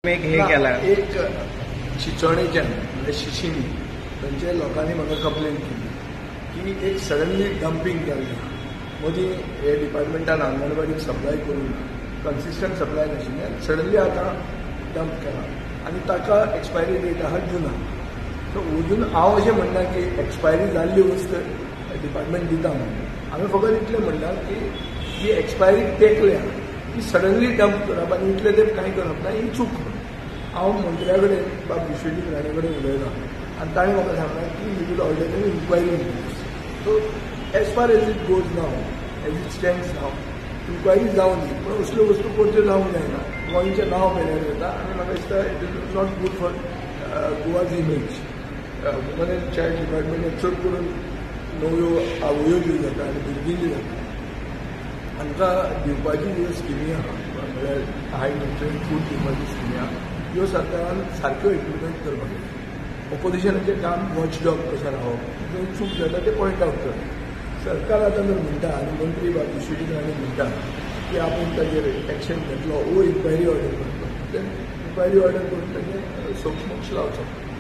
एक चिंचोणेच्यान म्हणजे शिशिनी थंयचे लोकांनी म्हाका कंप्लेन केली की एक सडनली डंपिंग केल्लें मदीं हे डिपार्टमेंटान अंगणवाडीक सप्लाय करून कन्सिस्टंट सप्लाय नाशिल्लें आनी सडनली आतां डंप केला आनी ताका एक्सपायरी डेट आहा जुना. सो अजून हांव अशें म्हणना की एक्सपायरी जाल्ली वस्त डिपार्टमेंट दिता म्हणून आमी फकत इतलें म्हणटा की जी एक्सपायरी तेकल्या ती सडनली डंप करप आनी इतलें तें कांय करप ना ही चूक. हांव मंत्र्या कडेन बाब विश्वजीत राणे कडेन उलयलां आनी ताणें म्हाका सांगलें की you will order an inquiry. So as far as it goes now as it stands now inquiry जावन दी पूण असल्यो वस्तू परत्यो जावंक जायना. गोंयचें नांव पेल्यार जाता आनी म्हाका दिसता it is not good for Goa's image. Woman and child डिपार्टमेंटान चड करून नव्यो आवयो ज्यो जाता आनी भुरगीं जीं जाता हांकां दिवपाची ज्यो स्किमी आहा म्हळ्यार हाय न्यूट्रियन फूड दिवपाची स्किमी आहा ह्यो सरकारान सारक्यो इम्प्लिमेंट करपाक जाय. ऑपोजिशनाचें काम वॉचडॉग कशें रावप जंय चूक जाता तें पॉयंट आवट करप. सरकार आतां जर म्हणटा आनी मंत्री बाब विश्वजीत राणे म्हणटा की आपूण ताचेर एक्शन घेतलो वो इन्क्वायरी ऑर्डर करतलो तें इन्क्वायरी ऑर्डर करून ताचेर सोक्षमोक्ष लावचो.